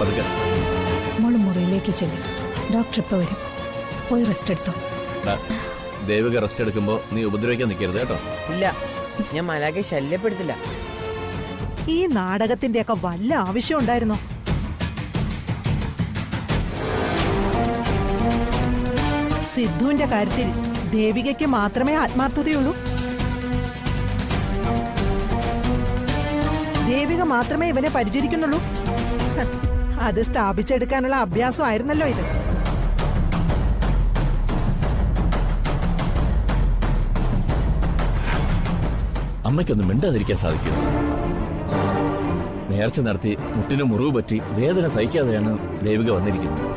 പതുക്കെ. മോള് മുറിയിലേക്ക് ചെല്ലും. ഡോക്ടർ ഇപ്പൊ വരും. പോയി റെസ്റ്റ് എടുത്തോ. ദേവിക റെസ്റ്റ് എടുക്കുമ്പോ നീ ഉപദ്രവിക്കാൻ നിൽക്കരുത് കേട്ടോ. ഇല്ല, ഞാൻ മലാഖയെ ശല്യപ്പെടുത്തില്ല. ഈ നാടകത്തിന്റെ ഒക്കെ വല്ല ആവശ്യം ഉണ്ടായിരുന്നോ? സിദ്ധുവിന്റെ കാര്യത്തിൽ ദേവികയ്ക്ക് മാത്രമേ ആത്മാർത്ഥതയുള്ളൂ. ദേവിക മാത്രമേ ഇവനെ പരിചരിക്കുന്നുള്ളൂ. അത് സ്ഥാപിച്ചെടുക്കാനുള്ള അഭ്യാസമായിരുന്നല്ലോ ഇത്. അമ്മയ്ക്കൊന്നും മിണ്ടാതിരിക്കാൻ സാധിക്കും. നേർച്ച നടത്തി മുട്ടിന് മുറിവ് പറ്റി വേദന സഹിക്കാതെയാണ് ദേവിക വന്നിരിക്കുന്നത്.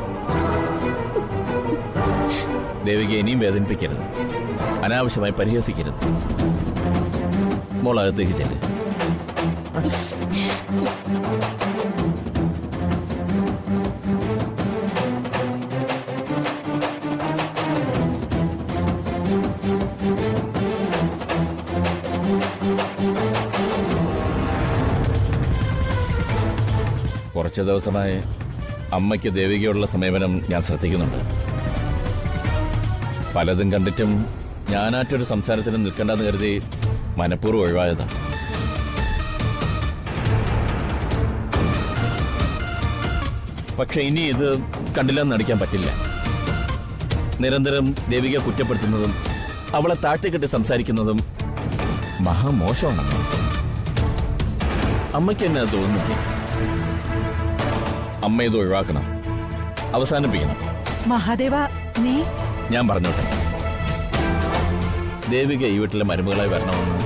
ദേവികയെ ഇനിയും വേദനിപ്പിക്കരുത്, അനാവശ്യമായി പരിഹസിക്കരുത്. മോളകത്തേക്ക് ചെല്ല്. കുറച്ച് ദിവസമായി അമ്മയ്ക്ക് ദേവികയോടുള്ള സമീപനം ഞാൻ ശ്രദ്ധിക്കുന്നുണ്ട്. പലതും കണ്ടിട്ടും ഞാനായിട്ടൊരു സംസാരത്തിന് നിൽക്കേണ്ടെന്ന് കരുതി മനഃപൂർവ്വം ഒഴിവായതാണ്. പക്ഷെ ഇനി ഇത് കണ്ടില്ലെന്ന് നടിക്കാൻ പറ്റില്ല. നിരന്തരം ദേവിക കുറ്റപ്പെടുത്തുന്നതും അവളെ താഴ്ത്തിക്കെട്ടി സംസാരിക്കുന്നതും മഹാമോശമാണ്. അമ്മയ്ക്ക് എന്നെ അത് തോന്നുന്നില്ല. അമ്മ ഇത് ഒഴിവാക്കണം, അവസാനിപ്പിക്കണം. മഹാദേവ, നീ ഞാൻ പറഞ്ഞോട്ടെ, ദേവിക ഈ വീട്ടിലെ മരുമകളായി വരണമെന്ന്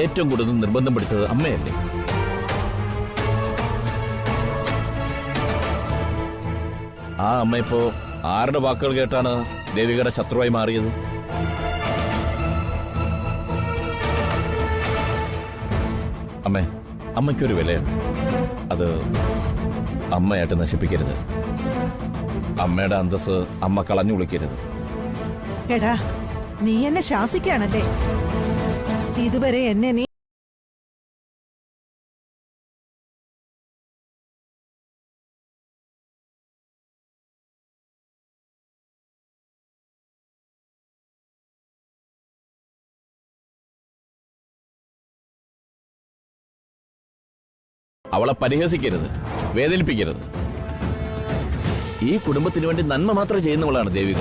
ഏറ്റവും കൂടുതൽ നിർബന്ധം പിടിച്ചത് അമ്മയല്ലേ? ആ അമ്മ ഇപ്പോ ആരുടെ വാക്കുകൾ കേട്ടാണ് ദേവികയുടെ ശത്രുവായി മാറിയത്? അമ്മയ്ക്കൊരു വിലയുണ്ട്. അത് അമ്മയായിട്ട് നശിപ്പിക്കരുത്. അമ്മയുടെ അന്തസ് അമ്മ കളഞ്ഞു വിളിക്കരുത്. എടാ, നീ എന്നെ ശാസിക്കാണല്ലേ? ഇതുവരെ എന്നെ നീ അവളെ പരിഹസിക്കരുത്, വേദനിപ്പിക്കരുത്. ഈ കുടുംബത്തിന് വേണ്ടി നന്മ മാത്രം ചെയ്യുന്നവളാണ് ദേവിക.